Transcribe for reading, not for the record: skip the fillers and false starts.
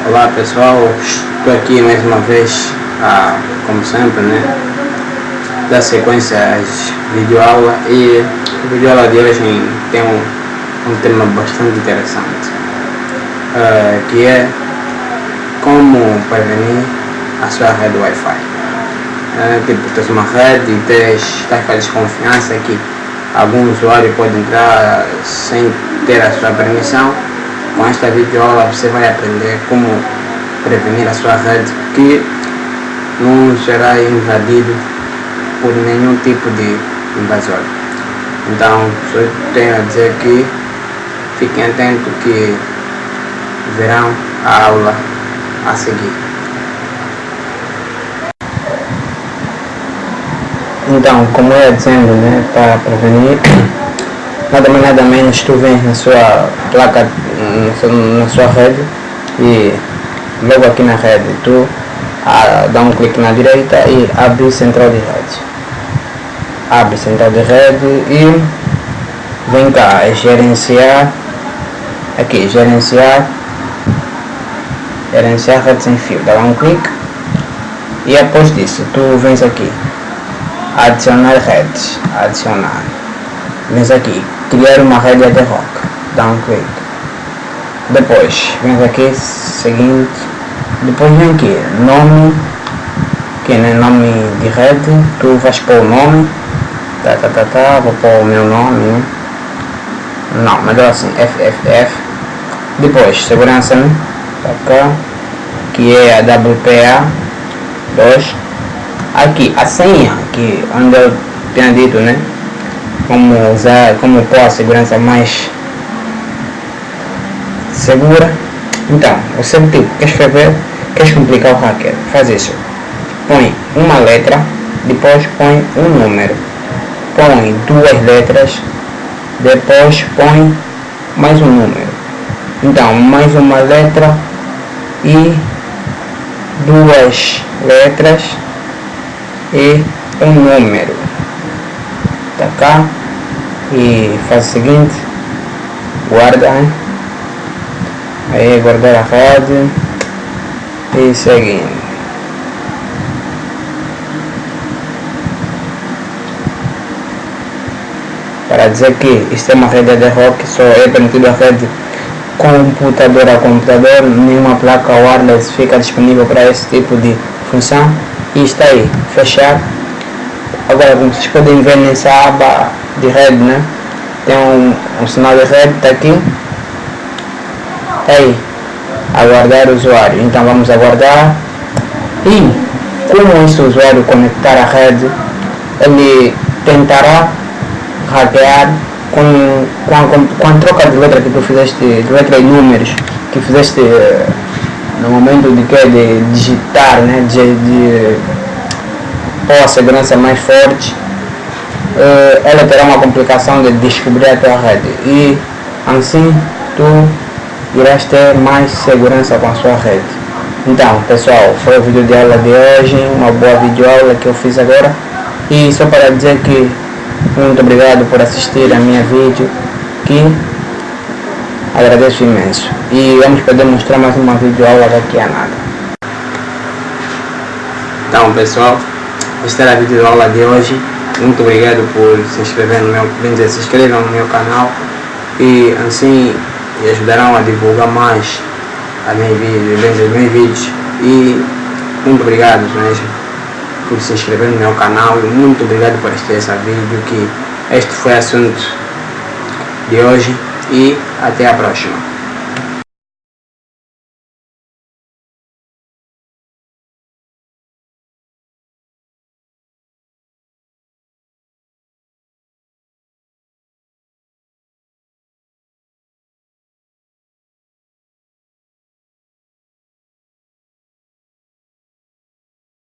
Olá pessoal, estou aqui mais uma vez, como sempre, né, dar sequência às videoaulas, e a videoaula de hoje tem um tema bastante interessante, que é como prevenir a sua rede Wi-Fi. Tipo, tens uma rede e estás com a desconfiança que algum usuário pode entrar sem ter a sua permissão. Com esta videoaula você vai aprender como prevenir a sua rede, que não será invadido por nenhum tipo de invasor. Então, só tenho a dizer que fiquem atentos que verão a aula a seguir. Então, como eu ia dizendo, né, para prevenir, nada mais nada menos, tu vens na sua placa, na sua rede, e logo aqui na rede tu dá um clique na direita e abre central de rede. Abre central de rede e vem cá, gerenciar, aqui, gerenciar rede sem fio, dá um clique e após disso tu vens aqui, adicionar redes, vens aqui, criar uma rede ad hoc, dá um clique. Depois vem aqui, seguinte, depois vem aqui, nome, que é nome de rede, tu vais pôr o nome, vou pôr o meu nome, né? Não, melhor assim, FFF. Depois, segurança, né? Cá, que é a WPA2. Aqui, a senha, que onde eu tinha dito, né? Como pôr a segurança mais segura. Então, você tipo, quer escrever, quer complicar o hacker, faz isso. Põe uma letra, depois põe um número, põe duas letras, depois põe mais um número. Então, mais uma letra e duas letras e um número. Tá cá, e faz o seguinte, guarda, hein? Aí guardar a rede e seguindo. Para dizer que isto é uma rede ad hoc, só é permitido a rede computador a computador, nenhuma placa wireless fica disponível para esse tipo de função. E está aí, fechar. Agora, como vocês podem ver nessa aba de rede, né, tem um sinal de rede, está aqui. Aí, aguardar o usuário. Então vamos aguardar. E como esse usuário conectar a rede, ele tentará hackear com a troca de letra que tu fizeste, de letra e números que fizeste no momento de digitar, né, de pôr a segurança mais forte. Ela terá uma complicação de descobrir a tua rede, e assim tu irás ter mais segurança com a sua rede. Então pessoal, foi o vídeo de aula de hoje, uma boa videoaula que eu fiz agora, e só para dizer que muito obrigado por assistir a minha vídeo, que agradeço imenso, e vamos poder mostrar mais uma videoaula daqui a nada. Então pessoal, esta era a videoaula de hoje. Muito obrigado por se inscrever se inscrevam no meu canal, e assim ajudarão a divulgar mais os meus vídeos. E muito obrigado mesmo por se inscrever no meu canal, e muito obrigado por assistir esse vídeo, que este foi o assunto de hoje, e até a próxima.